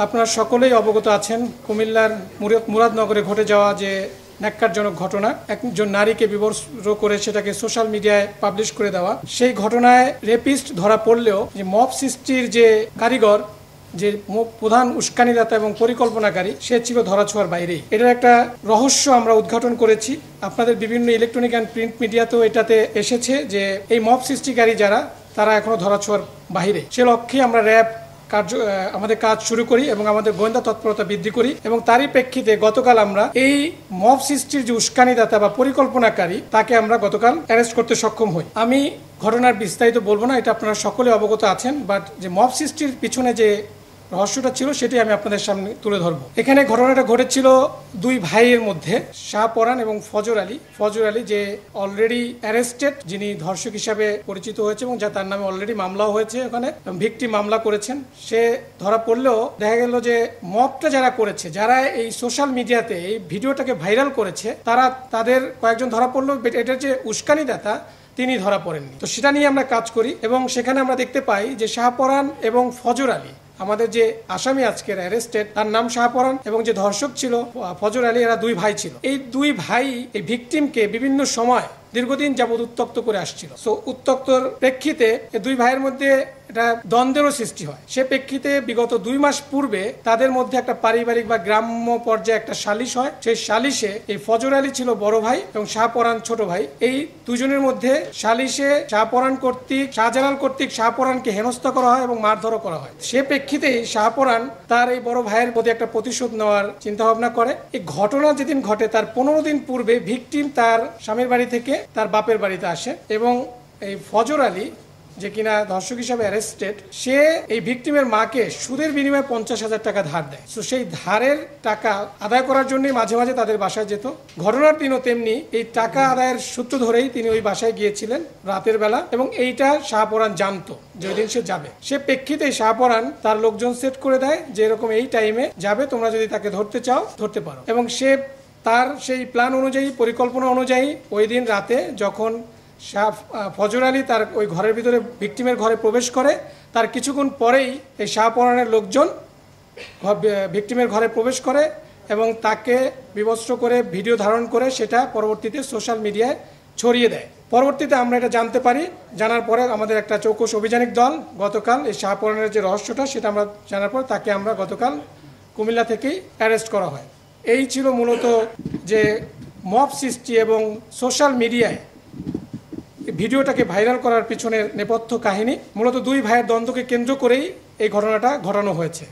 আপনারা সকলেই অবগত আছেন কুমিল্লার মুরাদনগরে ঘটে যাওয়া যে ন্যাক্কারজনক ঘটনা, একজন নারীকে বিবস্ত্র করে সেটাকে সোশ্যাল মিডিয়ায় পাবলিশ করে দেওয়া। সেই ঘটনায় রেপিস্ট ধরা পড়লেও যে মব সৃষ্টির যে কারিগর, যে প্রধান উস্কানিদাতা এবং পরিকল্পনাকারী, সে ছিল ধরাছোঁয়ার বাইরেই। এটার একটা রহস্য আমরা উদ্ঘাটন করেছি। আপনাদের বিভিন্ন ইলেকট্রনিক অ্যান্ড প্রিন্ট মিডিয়াতেও এটাতে এসেছে যে এই মব সৃষ্টিকারী যারা, তারা এখনো ধরাছোঁয়ার বাইরে। সে লক্ষ্যে আমরা র্যাব আমাদের কাজ শুরু করি এবং আমাদের গোয়েন্দা তৎপরতা বৃদ্ধি করি, এবং তারই প্রেক্ষিতে গতকাল আমরা এই মব সৃষ্টির যে উস্কানিদাতা বা পরিকল্পনাকারী, তাকে আমরা গতকাল অ্যারেস্ট করতে সক্ষম হই। আমি ঘটনার বিস্তারিত বলবো না, এটা আপনারা সকলে অবগত আছেন, বাট যে মব সৃষ্টির পিছনে যে রহস্যটা ছিল সেটি আমি আপনাদের সামনে তুলে ধরবো। এখানে ঘটনাটা ঘটেছিল দুই ভাইয়ের মধ্যে, শাহপরান এবং ফজর আলী। ফজর আলী যে অলরেডি অ্যারেস্টেড, যিনি ধর্ষক হিসাবে পরিচিত হয়েছে এবং যা তার নামে অলরেডি মামলাও হয়েছে, ওখানে ভিকটিম মামলা করেছেন। সে ধরা পড়লেও দেখা গেল যে মবটা যারা করেছে, যারা এই সোশ্যাল মিডিয়াতে এই ভিডিওটাকে ভাইরাল করেছে, তাদের কয়েকজন ধরা পড়লেও এটার যে উস্কানিদাতা তিনি ধরা পড়েননি। তো সেটা নিয়ে আমরা কাজ করি এবং সেখানে আমরা দেখতে পাই যে শাহপরান এবং ফজর আলী, আমাদের যে আসামি আজকের অ্যারেস্টেড, তার নাম শাহপরান, এবং যে ধর্ষক ছিল ফজর আলী, এরা দুই ভাই ছিল। এই দুই ভাই এই ভিকটিমকে বিভিন্ন সময় দীর্ঘদিন যাবৎ উত্তক্ত করে আসছিল। সো উত্তক্তর প্রেক্ষিতে দুই ভাইয়ের মধ্যে এটা দ্বন্দ্বেরও সৃষ্টি হয়। সে প্রেক্ষিতে বিগত 2 মাস পূর্বে তাদের মধ্যে একটা পারিবারিক বা গ্রাম্য পর্যায়ে একটা সালিশ হয়। সেই সালিশে এই ফজর আলী ছিল বড় ভাই এবং শাহপরান ছোট ভাই। এই দুজনের মধ্যে সালিশে শাহপরান কর্তৃক, শাহজালাল কর্তৃক শাহপরানকে হেনস্থা করা হয় এবং মারধরও করা হয়। সে প্রেক্ষিতে শাহপরান তার এই বড় ভাইয়ের প্রতি একটা প্রতিশোধ নেওয়ার চিন্তা ভাবনা করে। এই ঘটনা যেদিন ঘটে তার 15 দিন পূর্বে ভিকটিম তার স্বামীর বাড়ি থেকে তার বাপের বাড়িতে আসে, এবং এই ফজর আলী, যে কিনা ধর্ষক হিসাবে অ্যারেস্টেড, সে এই ভিকটিমের মাকে সুদের বিনিময়ে 50,000 টাকা ধার দেয়। তো সেই ধারের টাকা আদায় করার জন্যই মাঝে মাঝে তাদের বাসায় যেত। ঘটনার দিনও তেমনি এই টাকা আদায়ের সূত্র ধরেই তিনি ওই বাসায় গিয়েছিলেন রাতের বেলা, এবং এইটা শাহপরান জানতো যে ওই দিন সে যাবে। সে প্রেক্ষিতে শাহপরান তার লোকজন সেট করে দেয় যে এরকম এই টাইমে যাবে, তোমরা যদি তাকে ধরতে চাও ধরতে পারো। এবং সে তার সেই প্ল্যান অনুযায়ী, পরিকল্পনা অনুযায়ী ওই দিন রাতে যখন ফজর আলী তার ওই ঘরের ভিতরে ভিকটিমের ঘরে প্রবেশ করে, তার কিছুক্ষণ পরেই এই শাহপরানের লোকজন ভিকটিমের ঘরে প্রবেশ করে এবং তাকে বিবস্ত্র করে ভিডিও ধারণ করে সেটা পরবর্তীতে সোশ্যাল মিডিয়ায় ছড়িয়ে দেয়। পরবর্তীতে আমরা এটা জানতে পারি। জানার পরে আমাদের একটা চৌকস অভিযানিক দল গতকাল এই শাহপরানের যে রহস্যটা সেটা আমরা জানার পর তাকে আমরা গতকাল কুমিল্লা থেকেই অ্যারেস্ট করা হয়। এই ছিল মূলত যে মব সৃষ্টি এবং সোশ্যাল মিডিয়ায় ভিডিওটাকে ভাইরাল করার পিছনের নেপথ্য কাহিনী। মূলত দুই ভাইয়ের দ্বন্দ্বকে কেন্দ্র করেই এই ঘটনাটা ঘটানো হয়েছে,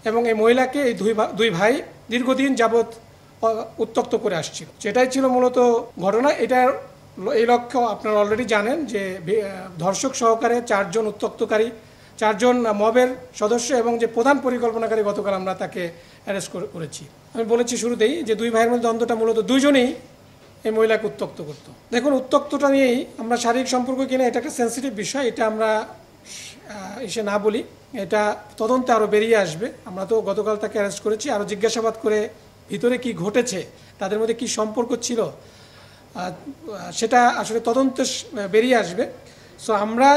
এবং এই মহিলাকে এই দুই ভাই দীর্ঘদিন যাবৎ উত্তক্ত করে আসছিল। সেটাই ছিল মূলত ঘটনা। এটার এই লক্ষ্য আপনারা অলরেডি জানেন যে ধর্ষক সহকারে 4 জন উত্তক্তকারী, 4 জন মবের সদস্য এবং যে প্রধান পরিকল্পনাকারী, গতকাল আমরা তাকে অ্যারেস্ট করেছি। আমি বলেছি শুরুতেই যে দুই ভাইয়ের মধ্যে দ্বন্দ্বটা মূলত দুইজনেই এই মহিলাকে উত্তক্ত করত। দেখুন, উত্তক্তটা নিয়েই আমরা শারীরিক সম্পর্ক কিনা, এটা একটা সেন্সিটিভ বিষয়, এটা আমরা এসে না বলি, এটা তদন্তে আরও বেরিয়ে আসবে। আমরা তো গতকাল তাকে অ্যারেস্ট করেছি, আরও জিজ্ঞাসাবাদ করে ভিতরে কি ঘটেছে, তাদের মধ্যে কি সম্পর্ক ছিল, সেটা আসলে তদন্তে বেরিয়ে আসবে। সো আমরা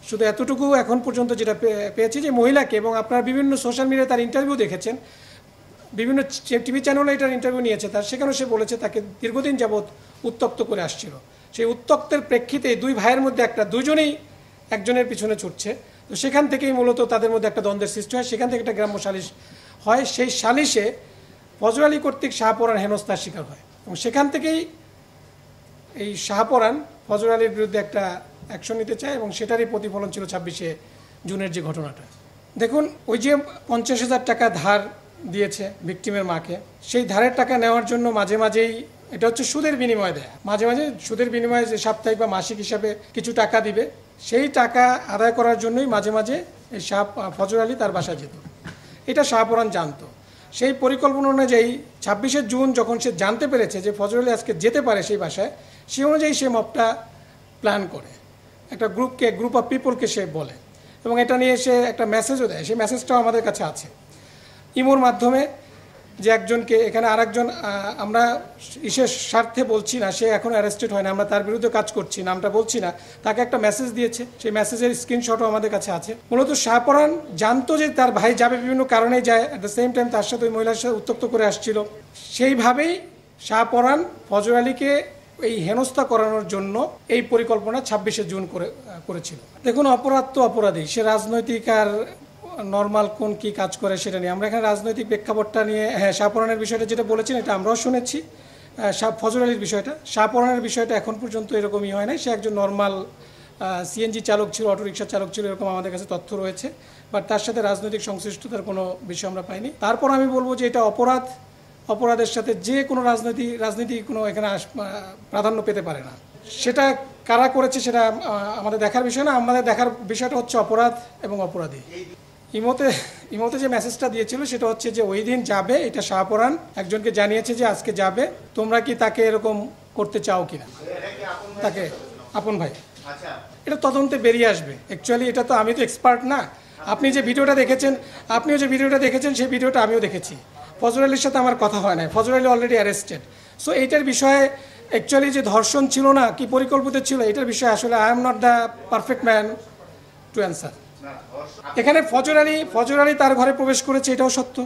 শুধু এতটুকু এখন পর্যন্ত যেটা পেয়েছি যে মহিলাকে, এবং আপনারা বিভিন্ন সোশ্যাল মিডিয়ায় তার ইন্টারভিউ দেখেছেন, বিভিন্ন টিভি চ্যানেলে এটার ইন্টারভিউ নিয়েছে তার, সেখানেও সে বলেছে তাকে দীর্ঘদিন যাবৎ উত্তক্ত করে আসছিল। সেই উত্তক্তের প্রেক্ষিতে দুই ভাইয়ের মধ্যে দুজনেই একজনের পিছনে ছুটছে। তো সেখান থেকেই মূলত তাদের মধ্যে একটা দ্বন্দ্বের সৃষ্টি হয়। সেখান থেকে একটা গ্রাম্য সালিশ হয়। সেই সালিশে ফজর আলী কর্তৃক শাহপরান হেনস্থার শিকার হয়, এবং সেখান থেকেই এই শাহপরান ফজর আলীর বিরুদ্ধে একটা অ্যাকশন নিতে চায়, এবং সেটারই প্রতিফলন ছিল 26শে জুনের যে ঘটনাটা। দেখুন, ওই যে 50,000 টাকা ধার দিয়েছে ভিকটিমের মাকে, সেই ধারের টাকা নেওয়ার জন্য মাঝে মাঝেই, এটা হচ্ছে সুদের বিনিময় দেয়, মাঝে মাঝে সুদের বিনিময়ে যে সাপ্তাহিক বা মাসিক হিসাবে কিছু টাকা দিবে, সেই টাকা আদায় করার জন্যই মাঝে মাঝে এই ফজর আলী তার বাসায় যেত। এটা শাহপরান জানতো। সেই পরিকল্পনা অনুযায়ী 26শে জুন যখন সে জানতে পেরেছে যে ফজর আলী আজকে যেতে পারে সেই বাসায়, সেই অনুযায়ী সে মবটা প্ল্যান করে, একটা গ্রুপ অফ পিপলকে সে বলে, এবং এটা নিয়ে সে একটা মেসেজও দেয়। সেই মেসেজটাও আমাদের কাছে আছে ইমোর মাধ্যমে। যে একজনকে এখানে আরেকজন আমরা ইসের স্বার্থে বলছি না, সে এখন অ্যারেস্টেড হয় না, আমরা তার বিরুদ্ধে কাজ করছি, নামটা বলছি না, তাকে একটা মেসেজ দিয়েছে, সেই মেসেজের স্ক্রিনশটও আমাদের কাছে আছে। মূলত শাহপরান জানতো যে তার ভাই যাবে, বিভিন্ন কারণেই যায়, অ্যাট দ্য সেম টাইম তার সাথে ওই মহিলার সাথে উত্তক্ত করে আসছিল। সেইভাবেই শাহপরান ফজর আলীকে এই হেনস্থা করানোর জন্য এই পরিকল্পনা 26শে জুন করেছিল। দেখুন, অপরাধ তো অপরাধী, সে রাজনৈতিক আর নর্মাল কোন কি কাজ করে সেটা নিয়ে আমরা এখানে রাজনৈতিক প্রেক্ষাপটটা নিয়ে, হ্যাঁ শাহপরানের বিষয়টা যেটা বলেছেন এটা আমরাও শুনেছি। ফজর আলীর বিষয়টা, শাহপরানের বিষয়টা এখন পর্যন্ত এরকমই হয় নাই। সে একজন নর্মাল সিএনজি চালক ছিল, অটোরিকশা চালক ছিল, এরকম আমাদের কাছে তথ্য রয়েছে, বাট তার সাথে রাজনৈতিক সংশ্লিষ্টতার কোনো বিষয় আমরা পাইনি। তারপর আমি বলবো যে এটা অপরাধ, অপরাধের সাথে যে কোনো রাজনীতি কোনো এখানে প্রাধান্য পেতে পারে না। সেটা কারা করেছে সেটা আমাদের দেখার বিষয় না, আমাদের দেখার বিষয়টা হচ্ছে অপরাধ এবং অপরাধী। ইমোতে যে মেসেজটা দিয়েছিল সেটা হচ্ছে যে ওই দিন যাবে, এটা শাহপরান একজনকে জানিয়েছে যে আজকে যাবে, তোমরা কি তাকে এরকম করতে চাও কিনা, তাকে আপন ভাই। এটা তদন্তে বেরিয়ে আসবে। অ্যাকচুয়ালি এটা তো আমি তো এক্সপার্ট না। আপনিও যে ভিডিওটা দেখেছেন সেই ভিডিওটা আমিও দেখেছি। ফজর আলীর সাথে আমার কথা হয় না, ফজর আলী অলরেডি অ্যারেস্টেড। সো এইটার বিষয়ে অ্যাকচুয়ালি যে ধর্ষণ ছিল না কি পরিকল্পিত ছিল, এটার বিষয়ে আসলে I am not the perfect man to answer. এখানে ফজর আলী তার ঘরে প্রবেশ করেছে, এটাও সত্য,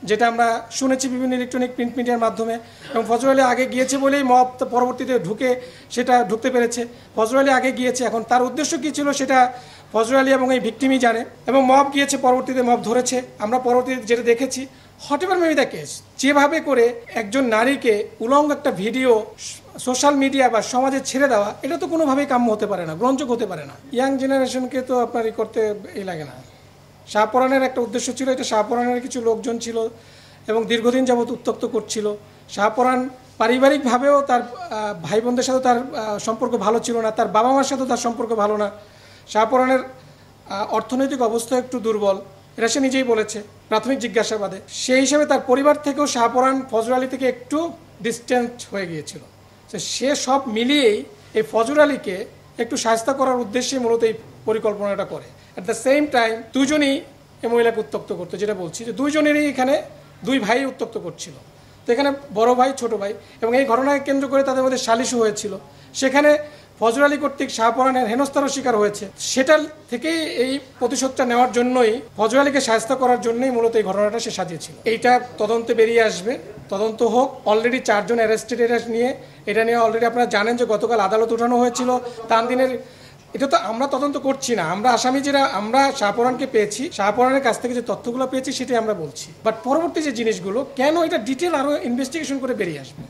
যেটা আমরা শুনেছি বিভিন্ন ইলেকট্রনিক প্রিন্ট মিডিয়ার মাধ্যমে। এবং ফজর আলী আগে গিয়েছে বলেই মব পরবর্তীতে ঢুকতে পেরেছে। ফজর আলী আগে গিয়েছে, এখন তার উদ্দেশ্য কী ছিল সেটা ফজর আলী এবং এই ভিকটিমই জানে। এবং মব গিয়েছে, পরবর্তীতে মব ধরেছে, আমরা পরবর্তীতে যেটা দেখেছি। What ever maybe the case, যেভাবে করে একজন নারীকে উলঙ্গ একটা ভিডিও সোশ্যাল মিডিয়া বা সমাজে ছেড়ে দেওয়া, এটা তো কোনোভাবেই কাম্য হতে পারে না, গ্রহণযোগ্য হতে পারে না। ইয়াং জেনারেশনকে তো আপনার করতে লাগে না। শাহপরানের একটা উদ্দেশ্য ছিল, এটা শাহপরানের কিছু লোকজন ছিল এবং দীর্ঘদিন যাবৎ উত্তক্ত করছিল। শাহপরান পারিবারিকভাবেও তার ভাই বোনদের সাথে তার সম্পর্ক ভালো ছিল না, তার বাবা মার সাথেও তার সম্পর্ক ভালো না। শাহপরানের অর্থনৈতিক অবস্থা একটু দুর্বল, এটা সে নিজেই বলেছে প্রাথমিক জিজ্ঞাসাবাদে। সেই হিসাবে তার পরিবার থেকেও শাহপরান ফজর আলী থেকে একটু ডিস্টেন্স হয়ে গিয়েছিল। সে সব মিলিয়েই এই ফজর আলীকে একটু শায়েস্তা করার উদ্দেশ্যে মূলত এই পরিকল্পনাটা করে। অ্যাট দ্য সেম টাইম দুজনই এই মহিলাকে উত্তক্ত করতো, যেটা বলছি যে দুইজনেরই এখানে দুই ভাই উত্তক্ত করছিল। তো এখানে বড় ভাই ছোট ভাই, এবং এই ঘটনাকে কেন্দ্র করে তাদের মধ্যে সালিশও হয়েছিল। সেখানে ফজর আলী কর্তৃক শাহপরানের হেনস্থারও শিকার হয়েছে। সেটা থেকেই এই প্রতিশোধটা নেওয়ার জন্যই, ফজর আলীকে শায়েস্তা করার জন্যই মূলত এই ঘটনাটা সে সাজিয়েছিল। এইটা তদন্তে বেরিয়ে আসবে, তদন্ত হোক। অলরেডি 4 জন অ্যারেস্টেড এটা নিয়ে অলরেডি আপনারা জানেন যে গতকাল আদালত উঠানো হয়েছিল তানদিনের। এটা তো আমরা তদন্ত করছি না, আমরা আসামি যারা আমরা শাহপরানকে পেয়েছি, শাহপরানের কাছ থেকে যে তথ্যগুলো পেয়েছি সেটাই আমরা বলছি। বাট পরবর্তী যে জিনিসগুলো কেন, এটা ডিটেল আরও ইনভেস্টিগেশন করে বেরিয়ে আসবে।